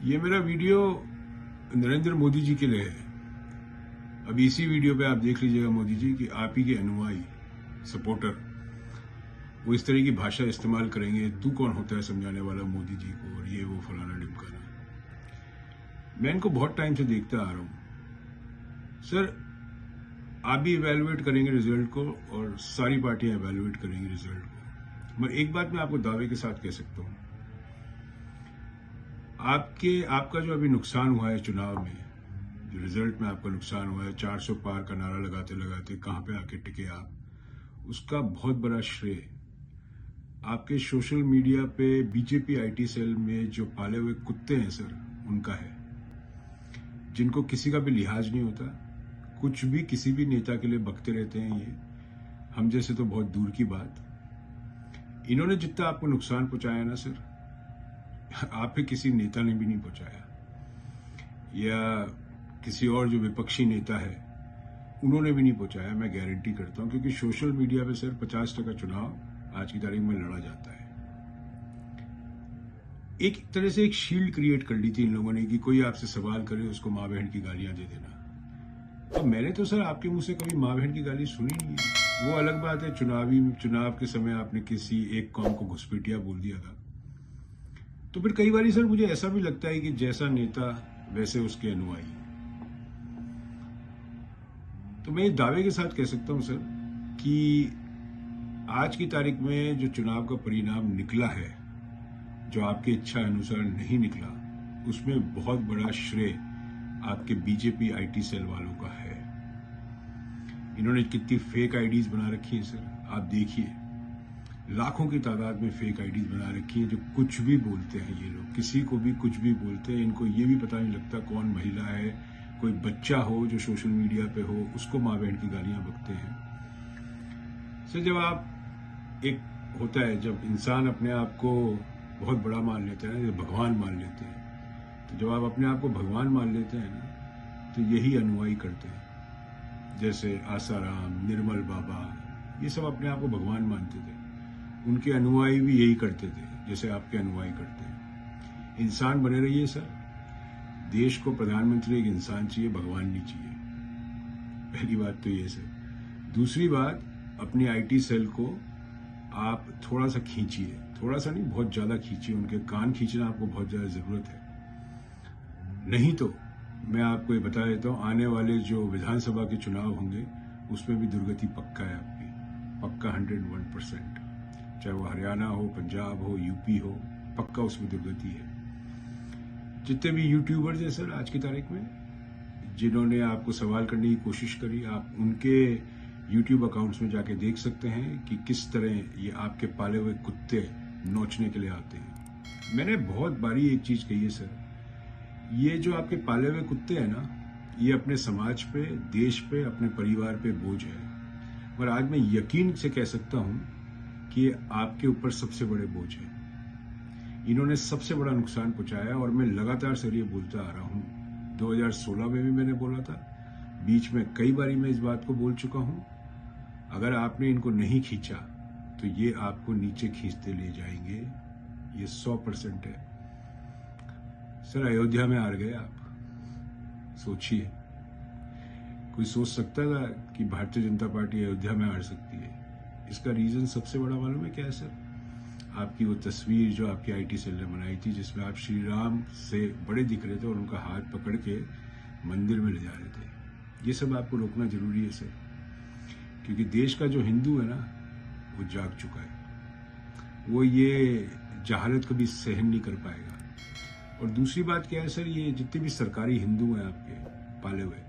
ये मेरा वीडियो नरेंद्र मोदी जी के लिए है। अब इसी वीडियो पे आप देख लीजिएगा मोदी जी कि आप ही के अनुयायी सपोर्टर वो इस तरह की भाषा इस्तेमाल करेंगे। तू कौन होता है समझाने वाला मोदी जी को, और ये वो फलाना ढिमकाना। मैं इनको बहुत टाइम से देखता आ रहा हूं। सर, आप भी इवेलुएट करेंगे रिजल्ट को और सारी पार्टियां इवेलुएट करेंगी रिजल्ट को। मैं एक बात मैं आपको दावे के साथ कह सकता हूं, आपका जो अभी नुकसान हुआ है चुनाव में, जो रिजल्ट में आपका नुकसान हुआ है, 400 पार का नारा लगाते लगाते कहां पे आके टिके आप, उसका बहुत बड़ा श्रेय आपके सोशल मीडिया पे बीजेपी आईटी सेल में जो पाले हुए कुत्ते हैं सर, उनका है, जिनको किसी का भी लिहाज नहीं होता। कुछ भी किसी भी नेता के लिए बकते रहते हैं। ये हम जैसे तो बहुत दूर की बात। इन्होंने जितना आपको नुकसान पहुंचाया ना सर, आप पे किसी नेता ने भी नहीं पहुंचाया, या किसी और जो विपक्षी नेता है उन्होंने भी नहीं पहुंचाया। मैं गारंटी करता हूं, क्योंकि सोशल मीडिया पे सर 50% चुनाव आज की तारीख में लड़ा जाता है। एक तरह से एक शील्ड क्रिएट कर ली थी इन लोगों ने कि कोई आपसे सवाल करे उसको माँ बहन की गालियां दे देना। अब मैंने तो सर आपके मुंह से कभी माँ बहन की गाली सुनी नहीं है। वो अलग बात है, चुनाव के समय आपने किसी एक कौम को घुसपैठिया बोल दिया था। तो फिर कई बार सर मुझे ऐसा भी लगता है कि जैसा नेता वैसे उसके अनुयायी। तो मैं दावे के साथ कह सकता हूं सर कि आज की तारीख में जो चुनाव का परिणाम निकला है, जो आपके इच्छा अनुसार नहीं निकला, उसमें बहुत बड़ा श्रेय आपके बीजेपी आईटी सेल वालों का है। इन्होंने कितनी फेक आईडीज बना रखी है सर, आप देखिए। लाखों की तादाद में फेक आईडीज बना रखी है, जो कुछ भी बोलते हैं ये लोग, किसी को भी कुछ भी बोलते हैं। इनको ये भी पता नहीं लगता कौन महिला है, कोई बच्चा हो जो सोशल मीडिया पे हो, उसको माँ बहन की गालियां बकते हैं। सर, जब आप एक होता है, जब इंसान अपने आप को बहुत बड़ा मान लेते हैं, जब भगवान मान लेते हैं, तो जब आप अपने आप को भगवान मान लेते हैं ना, तो यही अनुयायी करते हैं। जैसे आसाराम, निर्मल बाबा, ये सब अपने आप को भगवान मानते थे। उनके अनुयायी भी यही करते थे जैसे आपके अनुयायी करते हैं। इंसान बने रहिए सर। देश को प्रधानमंत्री एक इंसान चाहिए, भगवान नहीं चाहिए। पहली बात तो ये सर। दूसरी बात, अपनी आईटी सेल को आप थोड़ा सा खींचिए, थोड़ा सा नहीं, बहुत ज्यादा खींचिए। उनके कान खींचना आपको बहुत ज्यादा जरूरत है। नहीं तो मैं आपको ये बता देता हूं, आने वाले जो विधानसभा के चुनाव होंगे उसमें भी दुर्गति पक्का है आपकी, पक्का 101%। चाहे वो हरियाणा हो, पंजाब हो, यूपी हो, पक्का उसमें दुर्गति है। जितने भी यूट्यूबर्स हैं सर आज की तारीख में, जिन्होंने आपको सवाल करने की कोशिश करी, आप उनके यूट्यूब अकाउंट्स में जाके देख सकते हैं कि किस तरह ये आपके पाले हुए कुत्ते नोचने के लिए आते हैं। मैंने बहुत बारी एक चीज कही है सर, ये जो आपके पाले हुए कुत्ते हैं ना, ये अपने समाज पे, देश पे, अपने परिवार पे बोझ है। और आज मैं यकीन से कह सकता हूं कि आपके ऊपर सबसे बड़े बोझ है। इन्होंने सबसे बड़ा नुकसान पहुंचाया, और मैं लगातार सर ये बोलता आ रहा हूं। 2016 में भी मैंने बोला था, बीच में कई बारी मैं इस बात को बोल चुका हूं। अगर आपने इनको नहीं खींचा तो ये आपको नीचे खींचते ले जाएंगे, ये 100% है सर। अयोध्या में हार गए आप, सोचिए। कोई सोच सकता था कि भारतीय जनता पार्टी अयोध्या में हार सकती है? इसका रीजन सबसे बड़ा मालूम है क्या है सर? आपकी वो तस्वीर जो आपकी आईटी सेल ने बनाई थी, जिसमें आप श्री राम से बड़े दिख रहे थे और उनका हाथ पकड़ के मंदिर में ले जा रहे थे। ये सब आपको रोकना जरूरी है सर, क्योंकि देश का जो हिंदू है ना, वो जाग चुका है। वो ये जहालत कभी सहन नहीं कर पाएगा। और दूसरी बात क्या है सर, ये जितने भी सरकारी हिंदू हैं आपके पाले हुए,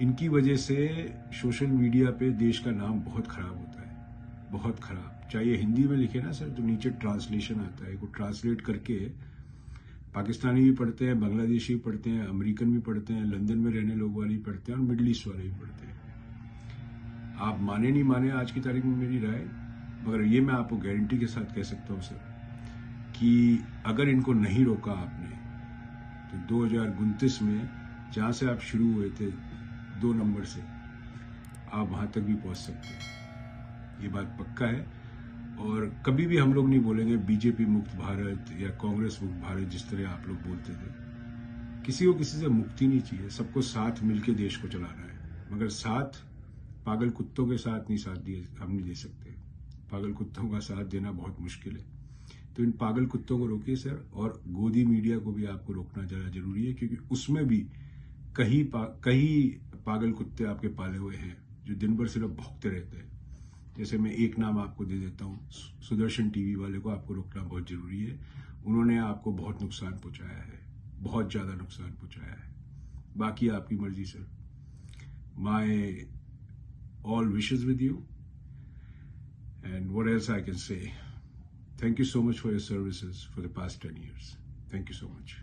इनकी वजह से सोशल मीडिया पे देश का नाम बहुत खराब होता है, बहुत खराब। चाहे ये हिंदी में लिखे ना सर, तो नीचे ट्रांसलेशन आता है, वो ट्रांसलेट करके पाकिस्तानी भी पढ़ते हैं, बांग्लादेशी भी पढ़ते हैं, अमेरिकन भी पढ़ते हैं, लंदन में रहने लोग वाले भी पढ़ते हैं, और मिडल ईस्ट वाले भी पढ़ते हैं। आप माने नहीं माने आज की तारीख में मेरी राय, मगर ये मैं आपको गारंटी के साथ कह सकता हूँ सर कि अगर इनको नहीं रोका आपने, तो 2029 में जहां से आप शुरू हुए थे 2 नंबर से, आप वहां तक भी पहुंच सकते हैं। ये बात पक्का है। और कभी भी हम लोग नहीं बोलेंगे बीजेपी मुक्त भारत या कांग्रेस मुक्त भारत, जिस तरह आप लोग बोलते थे। किसी को किसी से मुक्ति नहीं चाहिए, सबको साथ मिलके देश को चलाना है, मगर साथ पागल कुत्तों के साथ नहीं, हम नहीं दे सकते। पागल कुत्तों का साथ देना बहुत मुश्किल है। तो इन पागल कुत्तों को रोकिए सर, और गोदी मीडिया को भी आपको रोकना ज़्यादा जरूरी है, क्योंकि उसमें भी कई पागल कुत्ते आपके पाले हुए हैं जो दिन भर सिर्फ भौंकते रहते हैं। जैसे मैं एक नाम आपको दे देता हूँ, सुदर्शन टीवी वाले को आपको रोकना बहुत जरूरी है। उन्होंने आपको बहुत नुकसान पहुंचाया है, बहुत ज़्यादा नुकसान पहुंचाया है। बाकी आपकी मर्जी sir. My all wishes with you, and what else I can say? Thank you so much for your services for the past 10 years. Thank you so much.